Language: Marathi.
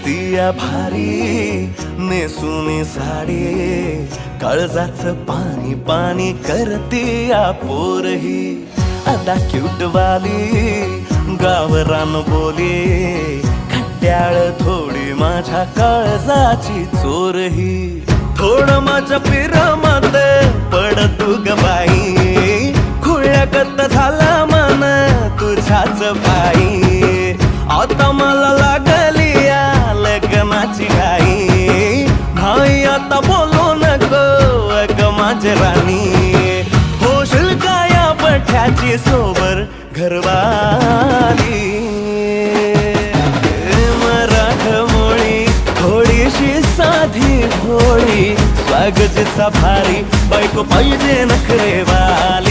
दिसतीया भारी नेसुनी साडी, काळजाचं पाणी पाणी करतीया पोरही. आता क्यूटवाली गावरान बोली, खट्याळ थोडी माझ्या काळजाची चोरही. थोडं माझ्या पिरमत पड तू ग बाई, खुळ्यागत झाला मन तुझ्याच पायी. आता मला लागली या लग्नाची घाई, नाही आता बोलू नको अग माझी राणी. होशील का या पठ्याची सोबर घरवाली. मराठमोळी थोडीशी साधी भोळी, स्वागतीचा भारी बायको पाहिजे नखरेवाली.